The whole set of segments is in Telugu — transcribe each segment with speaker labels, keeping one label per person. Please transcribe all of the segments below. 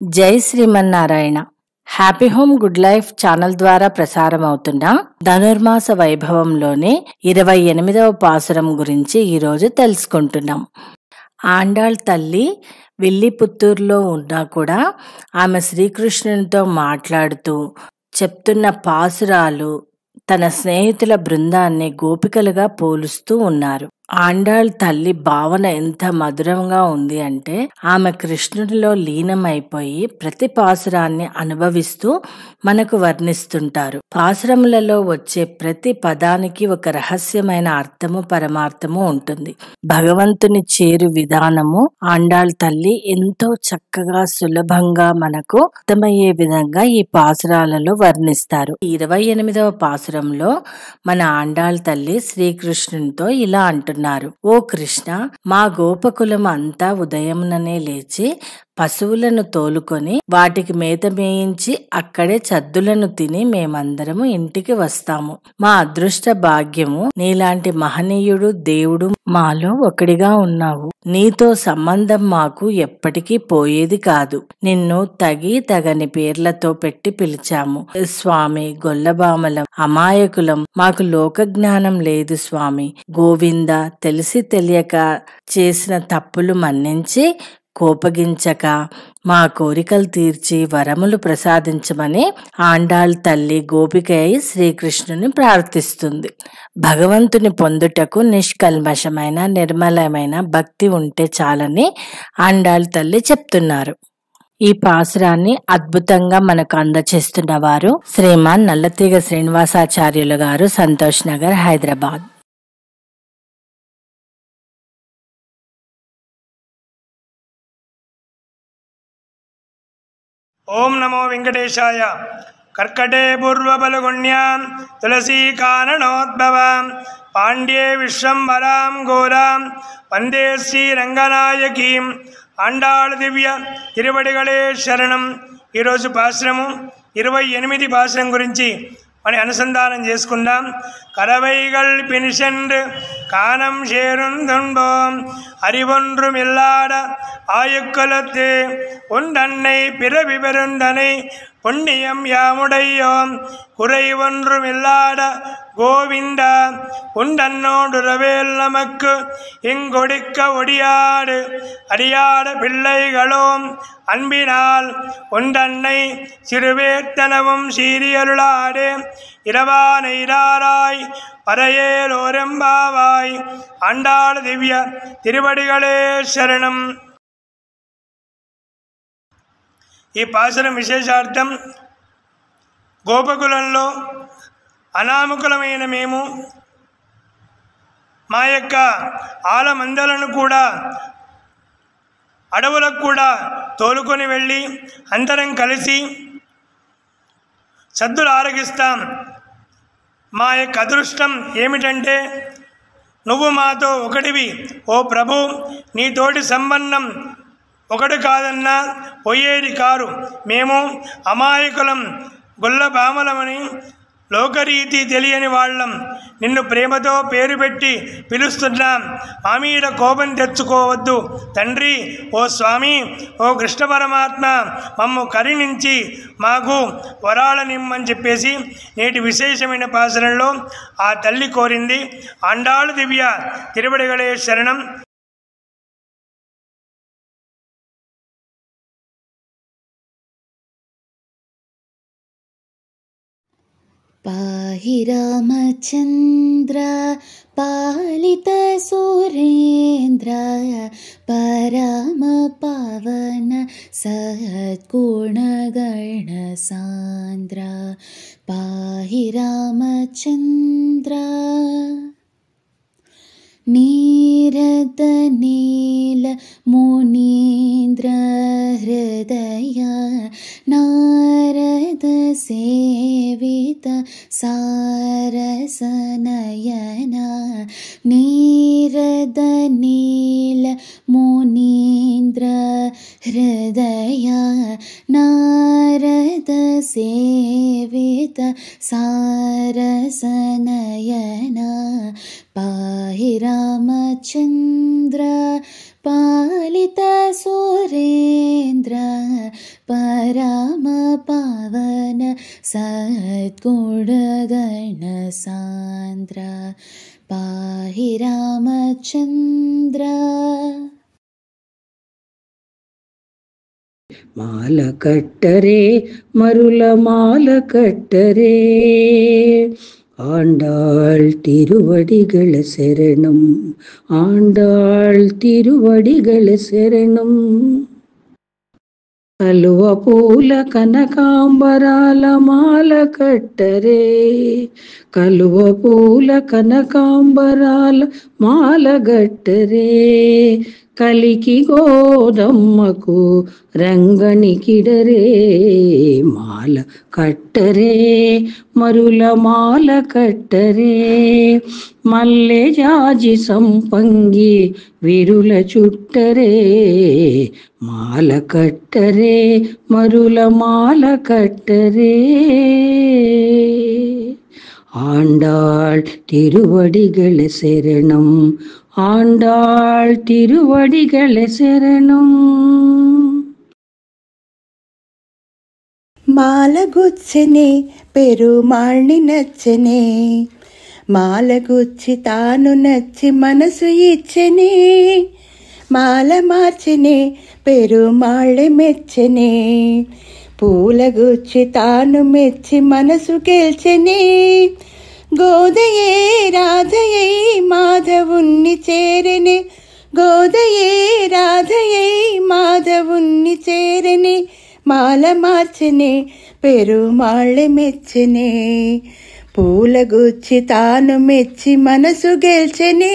Speaker 1: జై Srimannarayana. Happy home good life channel ద్వారా ప్రసారం అవుతున్న ధనుర్మాస వైభవంలోనే 28వ పాసురం గురించి ఈరోజు తెలుసుకుంటున్నాం. ఆండాళ్ తల్లి విల్లిపుత్తూరులో ఉన్నా కూడా ఆమె శ్రీకృష్ణునితో మాట్లాడుతూ చెప్తున్న పాసురాలు తన స్నేహితుల బృందాన్ని గోపికలుగా పోలుస్తూ ఉన్నారు. ఆండాళ్ తల్లి భావన ఎంత మధురంగా ఉంది అంటే ఆమె కృష్ణుడిలో లీనమైపోయి ప్రతి పాసురాన్ని అనుభవిస్తూ మనకు వర్ణిస్తుంటారు. పాసురములలో వచ్చే ప్రతి పదానికి ఒక రహస్యమైన అర్థము పరమార్థము ఉంటుంది. భగవంతుని చేరు విధానము ఆండాళ్ తల్లి ఎంతో చక్కగా సులభంగా మనకు అర్థమయ్యే విధంగా ఈ పాసురాలలో వర్ణిస్తారు. 28వ పాసురంలో మన ఆండాళ్ తల్లి శ్రీకృష్ణునితో ఇలా అంటున్నారు: ఓ కృష్ణ, మా గోపకులం అంతా ఉదయముననే లేచి పశువులను తోలుకొని వాటికి మేత మేయించి అక్కడే చద్దులను తిని మేమందరము ఇంటికి వస్తాము. మా అదృష్ట భాగ్యము, నీలాంటి మహనీయుడు దేవుడు మాలో ఒకడిగా ఉన్నావు. నీతో సంబంధం మాకు ఎప్పటికీ పోయేది కాదు. నిన్ను తగని పేర్లతో పెట్టి పిలిచాము స్వామి. గొల్లబామలం, అమాయకులం, మాకు లోక జ్ఞానం లేదు స్వామి. గోవింద, తెలిసి తెలియక చేసిన తప్పులు మన్నించి కోపగించక మా కోరికలు తీర్చి వరములు ప్రసాదించమని ఆండాళ్ తల్లి గోపిక అయి శ్రీకృష్ణుని ప్రార్థిస్తుంది. భగవంతుని పొందుటకు నిష్కల్మషమైన నిర్మలమైన భక్తి ఉంటే చాలని ఆండాళ్ తల్లి చెప్తున్నారు. ఈ పాసురాన్ని అద్భుతంగా మనకు అందచేస్తున్న వారు శ్రీమాన్ నల్లతీగ శ్రీనివాసాచార్యులు గారు, సంతోష్ నగర్, హైదరాబాద్.
Speaker 2: ఓం నమో వెంకటేశాయ. కర్కటే పూర్వబలగుణ్యాం తులసీకారణోద్భవాం పాండ్యే విశ్వంభరాం ఘోరాం వందే శ్రీరంగనాయకీం. ఆండాళ్ దివ్య తిరువడిగళే శరణం. ఈరోజు పాశ్రము 28 పాశ్రం గురించి మనం అనుసంధానం చేసుకుందాం. కరవైగల్ పినిషెండ్ కానం షేరుందుంబోం அறிவொன்றும் இல்லாட ஆயுக்கலத்து உண்டன்னை பிறவி பெருந்தனை புண்ணியம் யாமுடையோம் குறை ஒன்றும் இல்லாட கோவிந்த உண்டன்னோடுறவேல் நமக்கு இங்கொடுக்க ஒடியாடு அடியாட பிள்ளைகளோம் அன்பினால் உண்டன்னை சிறுவேத்தனவும் சீரியருளாடு இரவானை இராராய் பரையேலோரெம்பாவாய். ஆண்டாள் దివ్య తిరువడిగళే శరణం. ఈ పాసురం విశేషార్థం, గోపకులంలో అనామకులమైన మేము మా యొక్క ఆలమందలను కూడా అడవులకు కూడా తోలుకొని వెళ్ళి అందరం కలిసి సద్దులు ఆరగిస్తాం. మా యొక్క అదృష్టం ఏమిటంటే నువ్వు మాతో ఒకటివి ఓ ప్రభు. నీతోటి సంబంధం ఒకటి కాదన్నా పోయేది కారు. మేము అమాయకులం, గొల్లబామలమని లోకరీతి తెలియని వాళ్ళం. నిన్ను ప్రేమతో పేరు పెట్టి పిలుస్తున్నాం. మా మీద కోపం తెచ్చుకోవద్దు తండ్రి. ఓ స్వామి, ఓ కృష్ణ పరమాత్మ, మమ్ము కరుణించి మాకు వరాలనిమ్మని చెప్పేసి నేటి విశేషమైన పాసురంలో ఆ తల్లి కోరింది. ఆండాళ్ దివ్య తిరువడిగళే శరణం.
Speaker 3: पाहि रामचन्द्र पालित सुरेन्द्र परम पावन सद्गुणगण सान्द्र. पाहि रामचन्द्र नीरद नील मुनीन्द्र हृदय नारद सेवित सारसनयन. नीरद नील मुनीन्द्र हृदय नारद सेवित सारसनयन. पाहि रामचन्द्र पालित सुरेन्द्र పరమ పవన సద్గుణగణ సాంద్ర పాహి రామచంద్ర.
Speaker 4: మాల కట్టరే మరుల మాల కట్టరే, ஆண்டாள் திருவடிகள சரணம், ஆண்டாள் திருவடிகள சரணம். కలువ పూల కనకాంబరాల మాల కట్టరే, కలువ పూల కనకాంబరాల మాల గట్టరే, కలికి గోదమ్మకు రంగనికిడరే మాల కట్టరే, మరుల మాల కట్టరే, మల్లె జాజి సంపంగి విరుల చుట్టరే మాల కట్టరే, మరుల మాల కట్టరే. ஆண்டாள் திருவடிகள சரணம், ஆண்டாள் திருவடிகள சரணம்.
Speaker 5: మాలగుచ్చనే పెరుమాళ్ళని నచ్చనే, మాలగుచ్చి తాను నచ్చి మనసు ఇచ్చనే, మాల మార్చనే పెరుమాళ్ళె మెచ్చనే, పూలగుచ్చి తాను మెచ్చి మనసు గెల్చెనే, గోదయే రాధయే మాధవుణ్ణి చేరనే, గోదయే రాధయే మాధవుణ్ణి చేరనే, మాల మార్చనే పెరుమాళ్ళె మెచ్చనే, పూలగుచ్చి తాను మెచ్చి మనసు గెల్చెనే.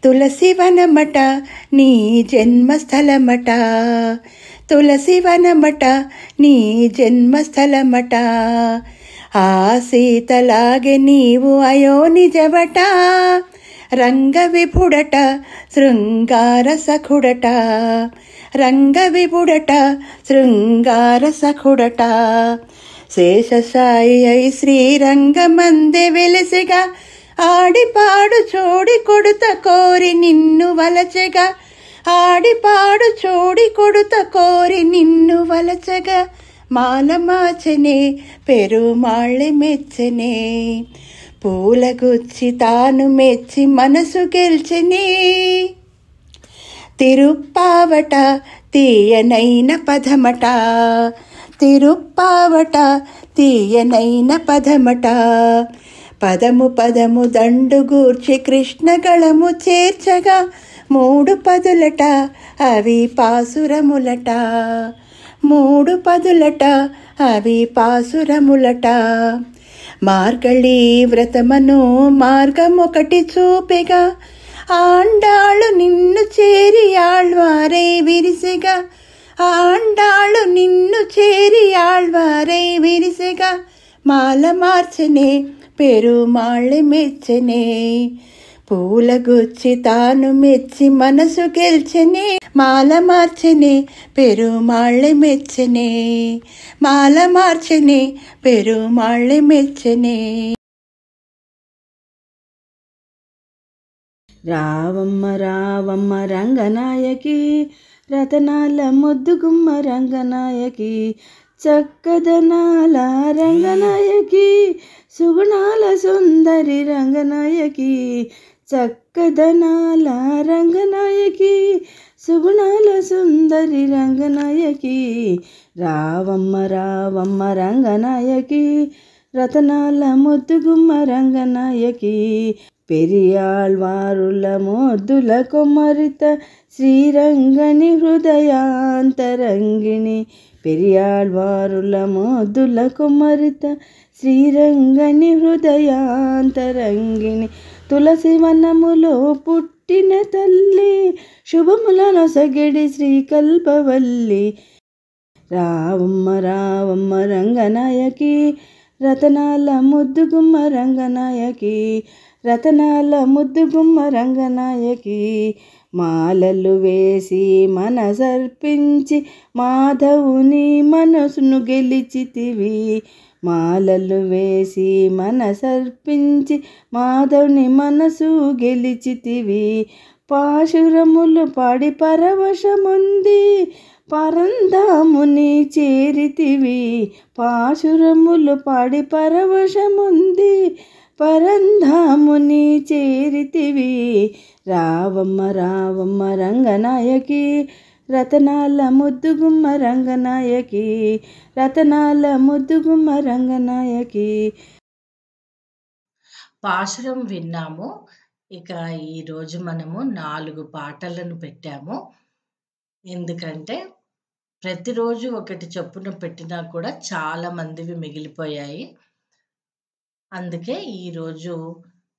Speaker 5: తులసి వనమట నీ జన్మస్థలమట, తులసి వనమట నీ జన్మస్థలమట, ఆ సీతలాగే నీవు అయో నిజవట, రంగ విభుడట శృంగార సఖుడట, రంగ విభుడట శృంగార సఖుడట, శేషసాయి అయి శ్రీరంగమందే వెలసిగా, ఆడిపాడు చోడి కొడుత కోరి నిన్ను వలచగా, ఆడిపాడు చోడి కొడుత కోరి నిన్ను వలచగా, మాల మార్చనే పెరుమాళ్ళె మెచ్చనే, పూలగుచ్చి తాను మెచ్చి మనసు గెల్చెనే. తిరుప్పావట తీయనైన పదమట, తిరుప్పావట తీయనైన పదమట, పదము పదము దండుగూర్చి కృష్ణగళము చేర్చగా, మూడు పదులట అవి పాసురములట, మూడు పదులట అవి పాసురములట, మార్గళీ వ్రతమను మార్గమొకటి చూపెగా, ఆండాళ్ళు నిన్ను చేరి ఆళ్వారై విరిసెగా, ఆండాళ్ళు నిన్ను చేరి ఆళ్వారై విరిసెగా, మాల మార్చనే పెరుమాళ్ళె మెచ్చనే, పూలగుచ్చి తాను మెచ్చి మనసు గెల్చెనే, మాల మార్చనే పెరుమాళ్ళె మెచ్చనే, మాల మార్చనే పెరుమాళ్ళె మెచ్చనే.
Speaker 6: రావమ్మ రావమ్మ రంగనాయకి, రతనాల ముద్దుగుమ్మ రంగనాయకి, చక్కదనాల రంగనాయకి, సుగుణాల సుందరి రంగనాయకి, చక్కదనాల రంగనాయకి, సుగుణాల సుందరి రంగనాయకి, రావమ్మ రావమ్మ రంగనాయకి, రతనాల ముద్దుగుమ్మ రంగనాయకి, పెరియాళ్వారుల మోద్దుల కొమ్మరిత శ్రీరంగని హృదయాంతరంగిణి, పెరియాళ్వారుల మోద్దుల కొమ్మరిత శ్రీరంగని హృదయాంతరంగిణి, తులసి వనములో పుట్టిన తల్లి, శుభములను సగిడి శ్రీకల్పవల్లి, రావమ్మ రావమ్మ రంగనాయకి, రతనాల ముద్దుగుమ్మ రంగనాయకి, రతనాల ముద్దుగుమ్మ రంగనాయకి, మాలలు వేసి మనసర్పించి మాధవుని మనసును గెలిచితివి, మాలలు వేసి మనసర్పించి మాధవుని మనసు గెలిచితివి, పాశురములు పాడి పరవశముంది పరంధాముని చేరితివి పాశురములు పాడి పరవశముంది పరంధాముని చేరితివి రావమ్మ రావమ్మ రంగనాయకి రతనాల ముద్దుగుమ్మ రంగనాయకి రతనాల ముద్దుగుమ్మ రంగనాయకి.
Speaker 1: పాశురం విన్నాము. ఇక ఈరోజు మనము 4 పాటలను పెట్టాము. ఎందుకంటే ప్రతిరోజు ఒకటి చొప్పున పెట్టినా కూడా చాలా మందివి మిగిలిపోయాయి. అందుకే ఈరోజు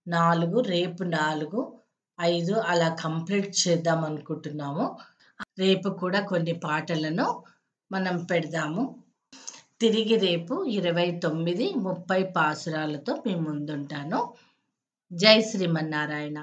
Speaker 1: 4, రేపు 4, 5 అలా కంప్లీట్ చేద్దాం అనుకుంటున్నాము. రేపు కూడా కొన్ని పాటలను మనం పెడదాము. తిరిగి రేపు 29, 30 పాసురాలతో మీ ముందుంటాను. జై శ్రీమన్నారాయణ.